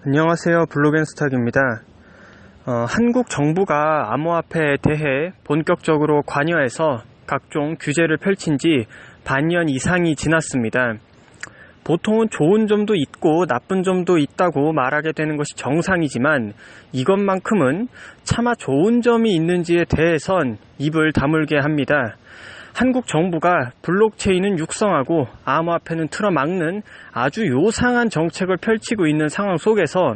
안녕하세요. 블로겐스탁입니다. 한국 정부가 암호화폐에 대해 본격적으로 관여해서 각종 규제를 펼친 지 반년 이상이 지났습니다. 보통은 좋은 점도 있고 나쁜 점도 있다고 말하게 되는 것이 정상이지만 이것만큼은 차마 좋은 점이 있는지에 대해선 입을 다물게 합니다. 한국 정부가 블록체인은 육성하고 암호화폐는 틀어막는 아주 요상한 정책을 펼치고 있는 상황 속에서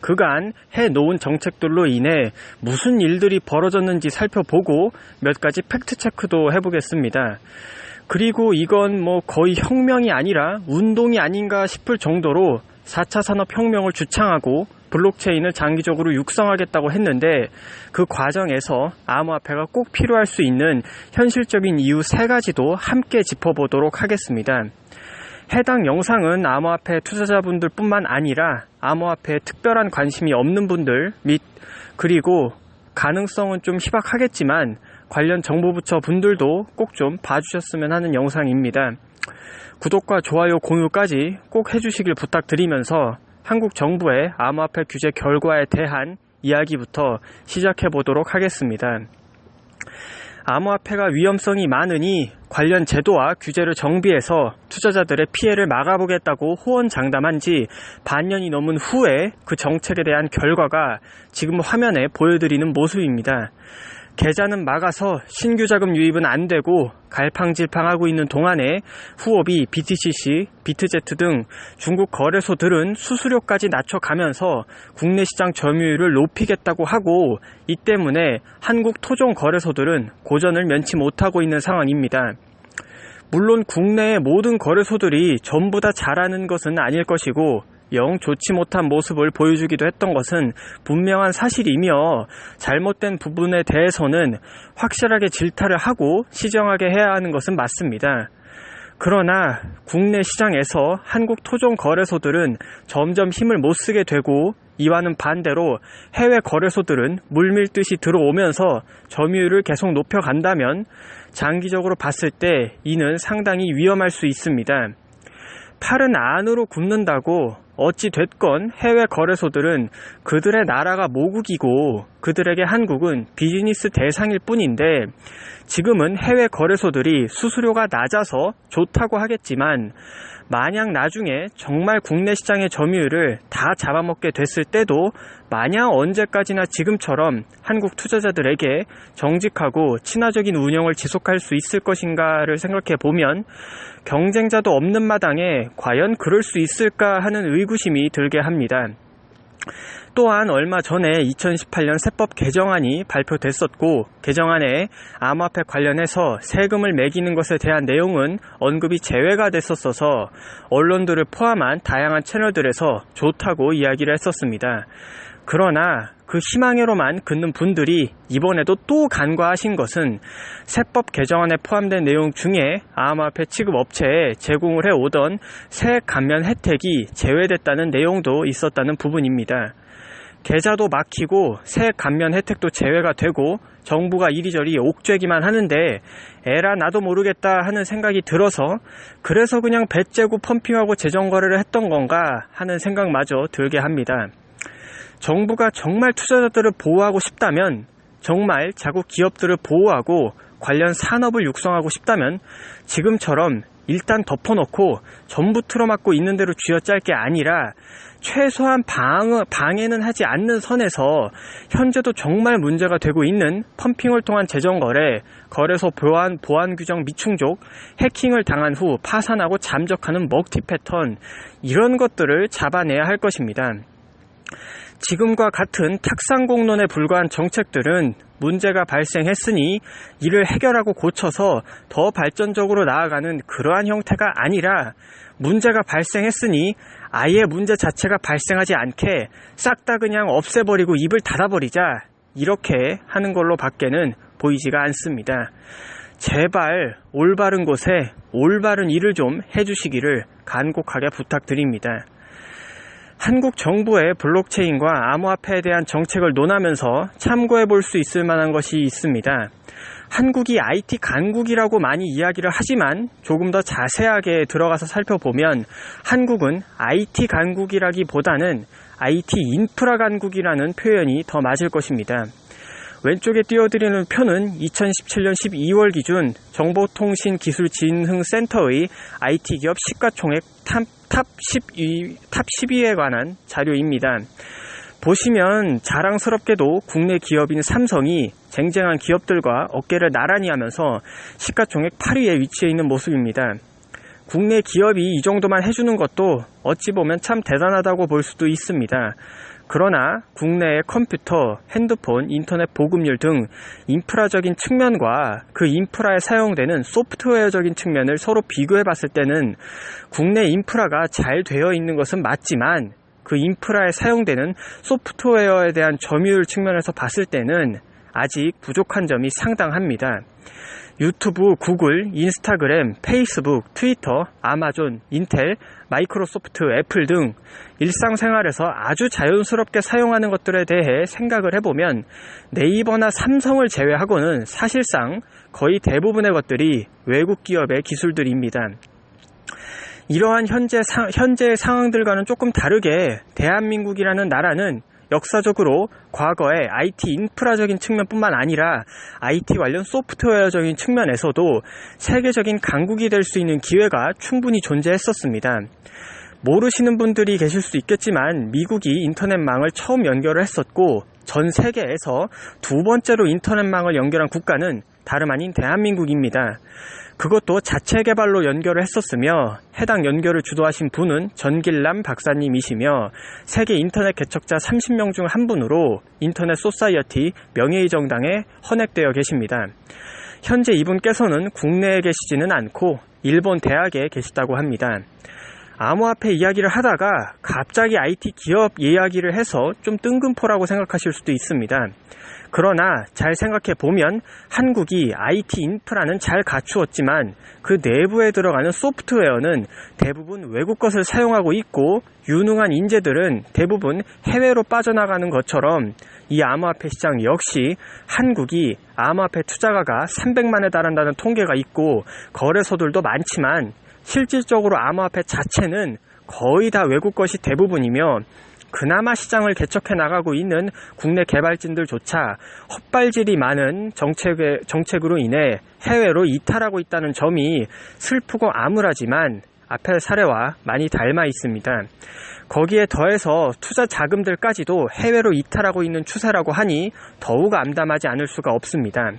그간 해놓은 정책들로 인해 무슨 일들이 벌어졌는지 살펴보고 몇 가지 팩트체크도 해보겠습니다. 그리고 이건 거의 혁명이 아니라 운동이 아닌가 싶을 정도로 4차 산업혁명을 주창하고 블록체인을 장기적으로 육성하겠다고 했는데 그 과정에서 암호화폐가 꼭 필요할 수 있는 현실적인 이유 3가지도 함께 짚어보도록 하겠습니다. 해당 영상은 암호화폐 투자자분들 뿐만 아니라 암호화폐에 특별한 관심이 없는 분들 및 그리고 가능성은 좀 희박하겠지만 관련 정보부처 분들도 꼭 좀 봐주셨으면 하는 영상입니다. 구독과 좋아요, 공유까지 꼭 해주시길 부탁드리면서 한국 정부의 암호화폐 규제 결과에 대한 이야기부터 시작해 보도록 하겠습니다. 암호화폐가 위험성이 많으니 관련 제도와 규제를 정비해서 투자자들의 피해를 막아보겠다고 호언장담한 지 반년이 넘은 후에 그 정책에 대한 결과가 지금 화면에 보여드리는 모습입니다. 계좌는 막아서 신규 자금 유입은 안 되고 갈팡질팡하고 있는 동안에 후업이 BTCC, 비트제트 등 중국 거래소들은 수수료까지 낮춰가면서 국내 시장 점유율을 높이겠다고 하고 이 때문에 한국 토종 거래소들은 고전을 면치 못하고 있는 상황입니다. 물론 국내의 모든 거래소들이 전부 다 잘하는 것은 아닐 것이고 영 좋지 못한 모습을 보여주기도 했던 것은 분명한 사실이며 잘못된 부분에 대해서는 확실하게 질타를 하고 시정하게 해야 하는 것은 맞습니다. 그러나 국내 시장에서 한국 토종 거래소들은 점점 힘을 못 쓰게 되고 이와는 반대로 해외 거래소들은 물밀듯이 들어오면서 점유율을 계속 높여간다면 장기적으로 봤을 때 이는 상당히 위험할 수 있습니다. 팔은 안으로 굽는다고 어찌 됐건 해외 거래소들은 그들의 나라가 모국이고 그들에게 한국은 비즈니스 대상일 뿐인데 지금은 해외 거래소들이 수수료가 낮아서 좋다고 하겠지만 만약 나중에 정말 국내 시장의 점유율을 다 잡아먹게 됐을 때도 마냥 언제까지나 지금처럼 한국 투자자들에게 정직하고 친화적인 운영을 지속할 수 있을 것인가를 생각해 보면 경쟁자도 없는 마당에 과연 그럴 수 있을까 하는 의구심이 들게 합니다. 또한 얼마 전에 2018년 세법 개정안이 발표됐었고 개정안에 암호화폐 관련해서 세금을 매기는 것에 대한 내용은 언급이 제외가 됐었어서 언론들을 포함한 다양한 채널들에서 좋다고 이야기를 했었습니다. 그러나 그 희망으로만 긋는 분들이 이번에도 또 간과하신 것은 세법 개정안에 포함된 내용 중에 암호화폐 취급 업체에 제공을 해오던 세액 감면 혜택이 제외됐다는 내용도 있었다는 부분입니다. 계좌도 막히고 세액 감면 혜택도 제외가 되고 정부가 이리저리 옥죄기만 하는데 에라 나도 모르겠다 하는 생각이 들어서 그래서 그냥 배째고 펌핑하고 재정거래를 했던 건가 하는 생각마저 들게 합니다. 정부가 정말 투자자들을 보호하고 싶다면 정말 자국 기업들을 보호하고 관련 산업을 육성하고 싶다면 지금처럼 일단 덮어놓고 전부 틀어막고 있는 대로 쥐어짤 게 아니라 최소한 방해는 하지 않는 선에서 현재도 정말 문제가 되고 있는 펌핑을 통한 재정거래, 거래소 보안 규정 미충족, 해킹을 당한 후 파산하고 잠적하는 먹튀 패턴 이런 것들을 잡아내야 할 것입니다. 지금과 같은 탁상공론에 불과한 정책들은 문제가 발생했으니 이를 해결하고 고쳐서 더 발전적으로 나아가는 그러한 형태가 아니라 문제가 발생했으니 아예 문제 자체가 발생하지 않게 싹 다 그냥 없애버리고 입을 닫아버리자 이렇게 하는 걸로 밖에는 보이지가 않습니다. 제발 올바른 곳에 올바른 일을 좀 해주시기를 간곡하게 부탁드립니다. 한국 정부의 블록체인과 암호화폐에 대한 정책을 논하면서 참고해 볼 수 있을 만한 것이 있습니다. 한국이 IT 강국이라고 많이 이야기를 하지만 조금 더 자세하게 들어가서 살펴보면 한국은 IT 강국이라기보다는 IT 인프라 강국이라는 표현이 더 맞을 것입니다. 왼쪽에 띄워드리는 표는 2017년 12월 기준 정보통신기술진흥센터의 IT 기업 시가총액 탑 10위에 관한 자료입니다. 보시면 자랑스럽게도 국내 기업인 삼성이 쟁쟁한 기업들과 어깨를 나란히 하면서 시가총액 8위에 위치해 있는 모습입니다. 국내 기업이 이 정도만 해주는 것도 어찌 보면 참 대단하다고 볼 수도 있습니다. 그러나 국내의 컴퓨터, 핸드폰, 인터넷 보급률 등 인프라적인 측면과 그 인프라에 사용되는 소프트웨어적인 측면을 서로 비교해 봤을 때는 국내 인프라가 잘 되어 있는 것은 맞지만 그 인프라에 사용되는 소프트웨어에 대한 점유율 측면에서 봤을 때는 아직 부족한 점이 상당합니다. 유튜브, 구글, 인스타그램, 페이스북, 트위터, 아마존, 인텔, 마이크로소프트, 애플 등 일상생활에서 아주 자연스럽게 사용하는 것들에 대해 생각을 해보면 네이버나 삼성을 제외하고는 사실상 거의 대부분의 것들이 외국 기업의 기술들입니다. 이러한 현재의 상황들과는 조금 다르게 대한민국이라는 나라는 역사적으로 과거에 IT 인프라적인 측면뿐만 아니라 IT 관련 소프트웨어적인 측면에서도 세계적인 강국이 될 수 있는 기회가 충분히 존재했었습니다. 모르시는 분들이 계실 수 있겠지만 미국이 인터넷망을 처음 연결을 했었고 전 세계에서 두 번째로 인터넷망을 연결한 국가는 다름 아닌 대한민국입니다. 그것도 자체 개발로 연결을 했었으며 해당 연결을 주도하신 분은 전길남 박사님이시며 세계 인터넷 개척자 30명 중 한 분으로 인터넷 소사이어티 명예의 정당에 헌액되어 계십니다. 현재 이분께서는 국내에 계시지는 않고 일본 대학에 계시다고 합니다. 암호화폐 이야기를 하다가 갑자기 IT 기업 이야기를 해서 좀 뜬금포라고 생각하실 수도 있습니다. 그러나 잘 생각해 보면 한국이 IT 인프라는 잘 갖추었지만 그 내부에 들어가는 소프트웨어는 대부분 외국 것을 사용하고 있고 유능한 인재들은 대부분 해외로 빠져나가는 것처럼 이 암호화폐 시장 역시 한국이 암호화폐 투자가가 300만에 달한다는 통계가 있고 거래소들도 많지만 실질적으로 암호화폐 자체는 거의 다 외국 것이 대부분이며 그나마 시장을 개척해 나가고 있는 국내 개발진들조차 헛발질이 많은 정책으로 인해 해외로 이탈하고 있다는 점이 슬프고 암울하지만 앞의 사례와 많이 닮아 있습니다. 거기에 더해서 투자 자금들까지도 해외로 이탈하고 있는 추세라고 하니 더욱 암담하지 않을 수가 없습니다.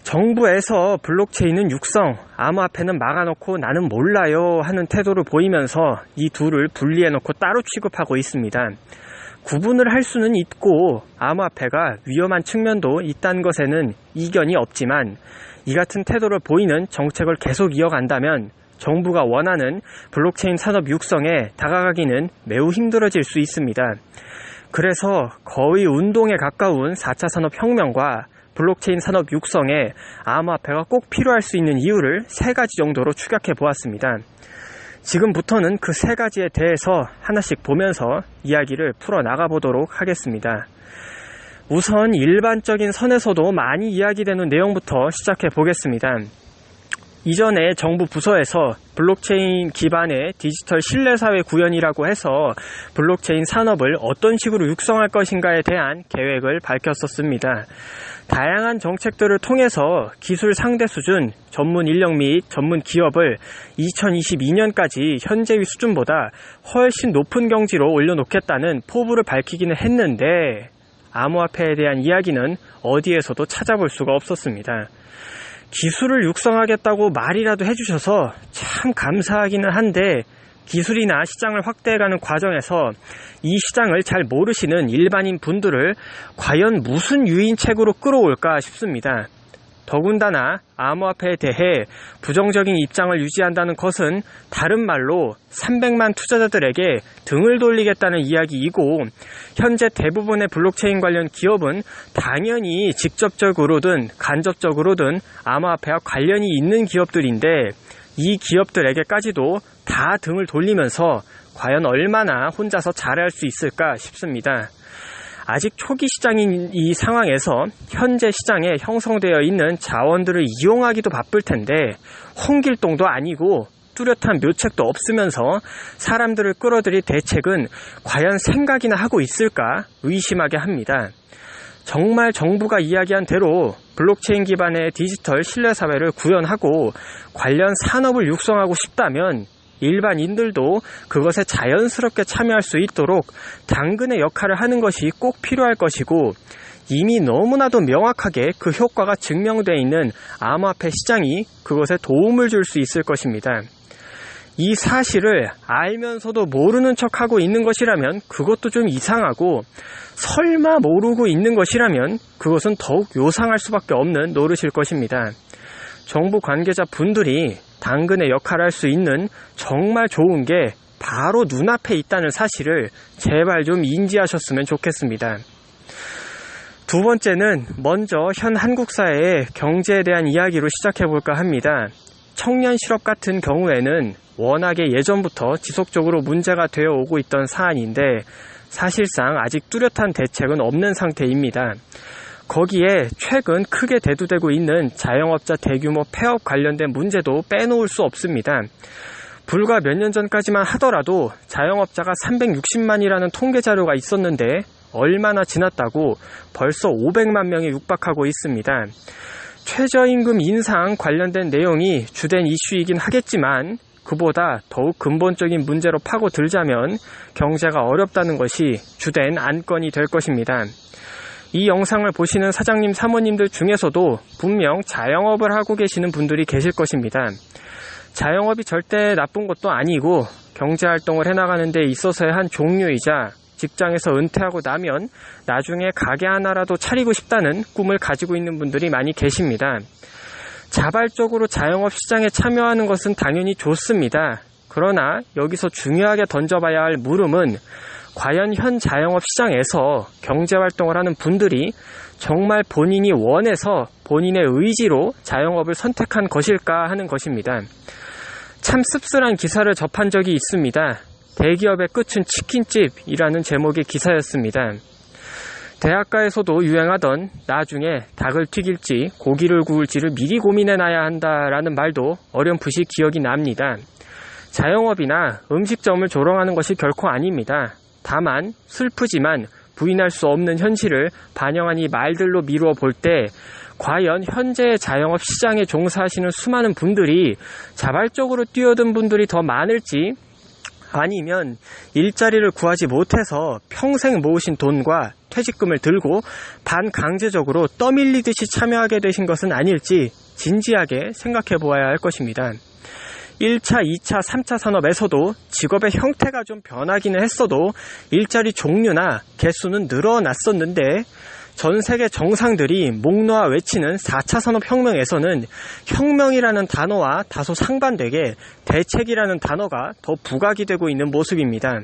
정부에서 블록체인은 육성, 암호화폐는 막아놓고 나는 몰라요 하는 태도를 보이면서 이 둘을 분리해놓고 따로 취급하고 있습니다. 구분을 할 수는 있고 암호화폐가 위험한 측면도 있다는 것에는 이견이 없지만 이 같은 태도를 보이는 정책을 계속 이어간다면 정부가 원하는 블록체인 산업 육성에 다가가기는 매우 힘들어질 수 있습니다. 그래서 거의 운동에 가까운 4차 산업혁명과 블록체인 산업 육성에 암호화폐가 꼭 필요할 수 있는 이유를 3가지 정도로 추격해 보았습니다. 지금부터는 그 3가지에 대해서 하나씩 보면서 이야기를 풀어나가 보도록 하겠습니다. 우선 일반적인 선에서도 많이 이야기되는 내용부터 시작해 보겠습니다. 이전에 정부 부서에서 블록체인 기반의 디지털 신뢰사회 구현이라고 해서 블록체인 산업을 어떤 식으로 육성할 것인가에 대한 계획을 밝혔었습니다. 다양한 정책들을 통해서 기술 상대 수준, 전문 인력 및 전문 기업을 2022년까지 현재의 수준보다 훨씬 높은 경지로 올려놓겠다는 포부를 밝히기는 했는데 암호화폐에 대한 이야기는 어디에서도 찾아볼 수가 없었습니다. 기술을 육성하겠다고 말이라도 해주셔서 참 감사하기는 한데 기술이나 시장을 확대해가는 과정에서 이 시장을 잘 모르시는 일반인 분들을 과연 무슨 유인책으로 끌어올까 싶습니다. 더군다나 암호화폐에 대해 부정적인 입장을 유지한다는 것은 다른 말로 300만 투자자들에게 등을 돌리겠다는 이야기이고 현재 대부분의 블록체인 관련 기업은 당연히 직접적으로든 간접적으로든 암호화폐와 관련이 있는 기업들인데 이 기업들에게까지도 다 등을 돌리면서 과연 얼마나 혼자서 잘할 수 있을까 싶습니다. 아직 초기 시장인 이 상황에서 현재 시장에 형성되어 있는 자원들을 이용하기도 바쁠 텐데 홍길동도 아니고 뚜렷한 묘책도 없으면서 사람들을 끌어들일 대책은 과연 생각이나 하고 있을까 의심하게 합니다. 정말 정부가 이야기한 대로 블록체인 기반의 디지털 신뢰사회를 구현하고 관련 산업을 육성하고 싶다면 일반인들도 그것에 자연스럽게 참여할 수 있도록 당근의 역할을 하는 것이 꼭 필요할 것이고 이미 너무나도 명확하게 그 효과가 증명되어 있는 암호화폐 시장이 그것에 도움을 줄 수 있을 것입니다. 이 사실을 알면서도 모르는 척하고 있는 것이라면 그것도 좀 이상하고 설마 모르고 있는 것이라면 그것은 더욱 요상할 수밖에 없는 노릇일 것입니다. 정부 관계자 분들이 당근의 역할을 할 수 있는 정말 좋은 게 바로 눈앞에 있다는 사실을 제발 좀 인지하셨으면 좋겠습니다. 두 번째는 먼저 현 한국 사회의 경제에 대한 이야기로 시작해볼까 합니다. 청년 실업 같은 경우에는 워낙에 예전부터 지속적으로 문제가 되어 오고 있던 사안인데 사실상 아직 뚜렷한 대책은 없는 상태입니다. 거기에 최근 크게 대두되고 있는 자영업자 대규모 폐업 관련된 문제도 빼놓을 수 없습니다. 불과 몇 년 전까지만 하더라도 자영업자가 360만이라는 통계 자료가 있었는데 얼마나 지났다고 벌써 500만 명에 육박하고 있습니다. 최저임금 인상 관련된 내용이 주된 이슈이긴 하겠지만 그보다 더욱 근본적인 문제로 파고들자면 경제가 어렵다는 것이 주된 안건이 될 것입니다. 이 영상을 보시는 사장님, 사모님들 중에서도 분명 자영업을 하고 계시는 분들이 계실 것입니다. 자영업이 절대 나쁜 것도 아니고 경제활동을 해나가는 데 있어서의 한 종류이자 직장에서 은퇴하고 나면 나중에 가게 하나라도 차리고 싶다는 꿈을 가지고 있는 분들이 많이 계십니다. 자발적으로 자영업 시장에 참여하는 것은 당연히 좋습니다. 그러나 여기서 중요하게 던져봐야 할 물음은 과연 현 자영업 시장에서 경제활동을 하는 분들이 정말 본인이 원해서 본인의 의지로 자영업을 선택한 것일까 하는 것입니다. 참 씁쓸한 기사를 접한 적이 있습니다. 대기업의 끝은 치킨집이라는 제목의 기사였습니다. 대학가에서도 유행하던 나중에 닭을 튀길지 고기를 구울지를 미리 고민해놔야 한다라는 말도 어렴풋이 기억이 납니다. 자영업이나 음식점을 조롱하는 것이 결코 아닙니다. 다만 슬프지만 부인할 수 없는 현실을 반영한 이 말들로 미루어 볼 때 과연 현재의 자영업 시장에 종사하시는 수많은 분들이 자발적으로 뛰어든 분들이 더 많을지 아니면 일자리를 구하지 못해서 평생 모으신 돈과 퇴직금을 들고 반강제적으로 떠밀리듯이 참여하게 되신 것은 아닐지 진지하게 생각해 보아야 할 것입니다. 1차, 2차, 3차 산업에서도 직업의 형태가 좀 변하기는 했어도 일자리 종류나 개수는 늘어났었는데 전 세계 정상들이 목 놓아 외치는 4차 산업혁명에서는 혁명이라는 단어와 다소 상반되게 대책이라는 단어가 더 부각이 되고 있는 모습입니다.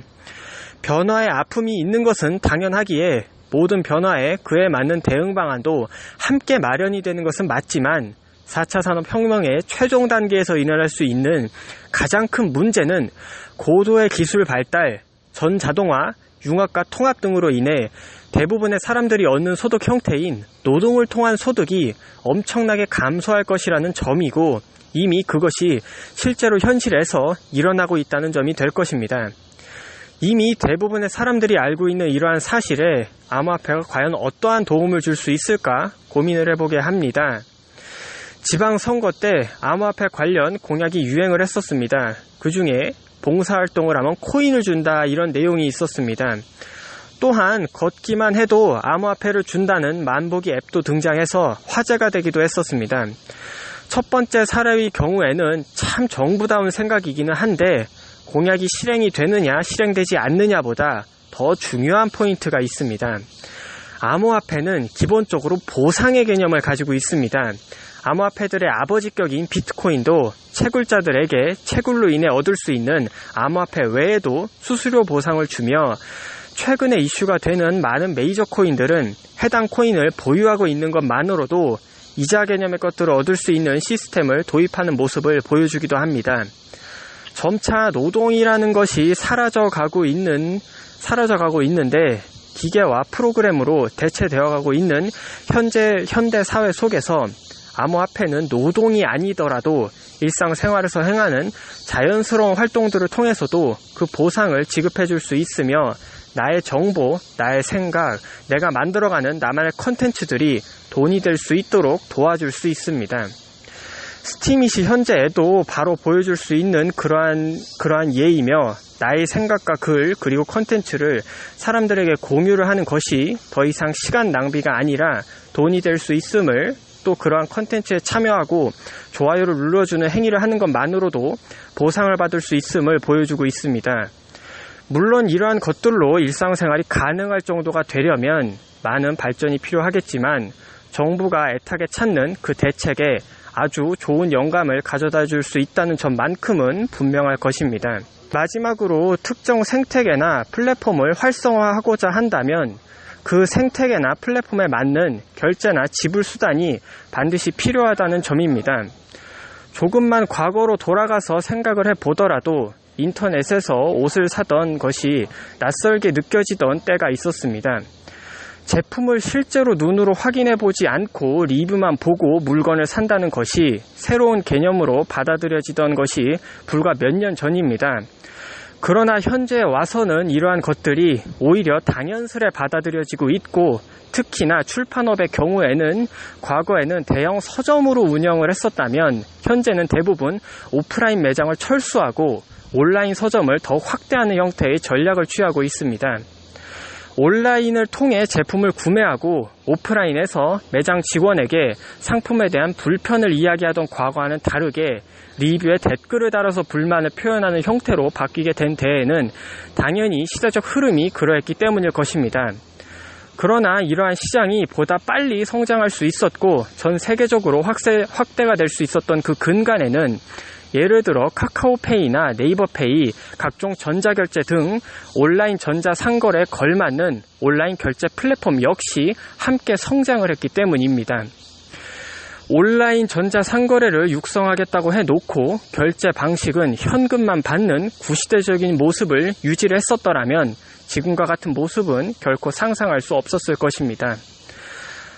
변화의 아픔이 있는 것은 당연하기에 모든 변화에 그에 맞는 대응 방안도 함께 마련이 되는 것은 맞지만 4차 산업혁명의 최종 단계에서 일어날 수 있는 가장 큰 문제는 고도의 기술 발달, 전자동화, 융합과 통합 등으로 인해 대부분의 사람들이 얻는 소득 형태인 노동을 통한 소득이 엄청나게 감소할 것이라는 점이고 이미 그것이 실제로 현실에서 일어나고 있다는 점이 될 것입니다. 이미 대부분의 사람들이 알고 있는 이러한 사실에 암호화폐가 과연 어떠한 도움을 줄 수 있을까 고민을 해보게 합니다. 지방선거 때 암호화폐 관련 공약이 유행을 했었습니다. 그 중에 봉사활동을 하면 코인을 준다 이런 내용이 있었습니다. 또한 걷기만 해도 암호화폐를 준다는 만보기 앱도 등장해서 화제가 되기도 했었습니다. 첫 번째 사례의 경우에는 참 정부다운 생각이기는 한데 공약이 실행이 되느냐 실행되지 않느냐보다 더 중요한 포인트가 있습니다. 암호화폐는 기본적으로 보상의 개념을 가지고 있습니다. 암호화폐들의 아버지격인 비트코인도 채굴자들에게 채굴로 인해 얻을 수 있는 암호화폐 외에도 수수료 보상을 주며 최근에 이슈가 되는 많은 메이저 코인들은 해당 코인을 보유하고 있는 것만으로도 이자 개념의 것들을 얻을 수 있는 시스템을 도입하는 모습을 보여주기도 합니다. 점차 노동이라는 것이 사라져가고 있는데 기계와 프로그램으로 대체되어가고 있는 현대 사회 속에서 암호화폐는 노동이 아니더라도 일상생활에서 행하는 자연스러운 활동들을 통해서도 그 보상을 지급해줄 수 있으며 나의 정보, 나의 생각, 내가 만들어가는 나만의 컨텐츠들이 돈이 될 수 있도록 도와줄 수 있습니다. 스팀잇이 현재에도 바로 보여줄 수 있는 그러한 예이며 나의 생각과 글 그리고 컨텐츠를 사람들에게 공유를 하는 것이 더 이상 시간 낭비가 아니라 돈이 될 수 있음을, 또 그러한 컨텐츠에 참여하고 좋아요를 눌러주는 행위를 하는 것만으로도 보상을 받을 수 있음을 보여주고 있습니다. 물론 이러한 것들로 일상생활이 가능할 정도가 되려면 많은 발전이 필요하겠지만 정부가 애타게 찾는 그 대책에 아주 좋은 영감을 가져다 줄 수 있다는 점만큼은 분명할 것입니다. 마지막으로 특정 생태계나 플랫폼을 활성화하고자 한다면 그 생태계나 플랫폼에 맞는 결제나 지불 수단이 반드시 필요하다는 점입니다. 조금만 과거로 돌아가서 생각을 해보더라도 인터넷에서 옷을 사던 것이 낯설게 느껴지던 때가 있었습니다. 제품을 실제로 눈으로 확인해보지 않고 리뷰만 보고 물건을 산다는 것이 새로운 개념으로 받아들여지던 것이 불과 몇 년 전입니다. 그러나 현재에 와서는 이러한 것들이 오히려 당연스레 받아들여지고 있고, 특히나 출판업의 경우에는 과거에는 대형 서점으로 운영을 했었다면 현재는 대부분 오프라인 매장을 철수하고 온라인 서점을 더 확대하는 형태의 전략을 취하고 있습니다. 온라인을 통해 제품을 구매하고 오프라인에서 매장 직원에게 상품에 대한 불편을 이야기하던 과거와는 다르게 리뷰에 댓글을 달아서 불만을 표현하는 형태로 바뀌게 된 데에는 당연히 시대적 흐름이 그러했기 때문일 것입니다. 그러나 이러한 시장이 보다 빨리 성장할 수 있었고 전 세계적으로 확대가 될 수 있었던 그 근간에는 예를 들어 카카오페이나 네이버페이, 각종 전자결제 등 온라인 전자상거래에 걸맞는 온라인 결제 플랫폼 역시 함께 성장을 했기 때문입니다. 온라인 전자상거래를 육성하겠다고 해놓고 결제 방식은 현금만 받는 구시대적인 모습을 유지를 했었더라면 지금과 같은 모습은 결코 상상할 수 없었을 것입니다.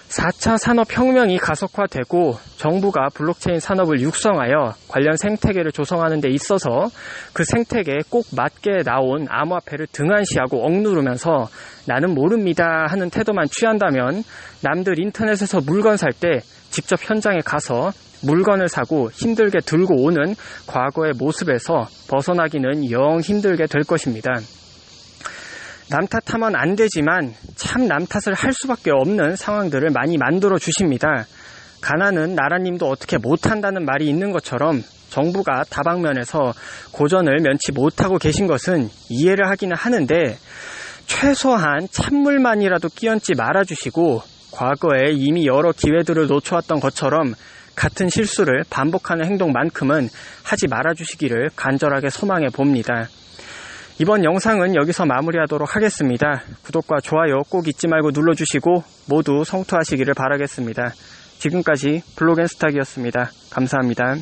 4차 산업혁명이 가속화되고 정부가 블록체인 산업을 육성하여 관련 생태계를 조성하는 데 있어서 그 생태계에 꼭 맞게 나온 암호화폐를 등한시하고 억누르면서 나는 모릅니다 하는 태도만 취한다면 남들 인터넷에서 물건 살 때 직접 현장에 가서 물건을 사고 힘들게 들고 오는 과거의 모습에서 벗어나기는 영 힘들게 될 것입니다. 남 탓하면 안 되지만 참 남 탓을 할 수밖에 없는 상황들을 많이 만들어 주십니다. 가난은 나라님도 어떻게 못한다는 말이 있는 것처럼 정부가 다방면에서 고전을 면치 못하고 계신 것은 이해를 하기는 하는데 최소한 찬물만이라도 끼얹지 말아주시고 과거에 이미 여러 기회들을 놓쳐왔던 것처럼 같은 실수를 반복하는 행동만큼은 하지 말아주시기를 간절하게 소망해 봅니다. 이번 영상은 여기서 마무리하도록 하겠습니다. 구독과 좋아요 꼭 잊지 말고 눌러주시고 모두 성투하시기를 바라겠습니다. 지금까지 블록앤스탁이었습니다. 감사합니다.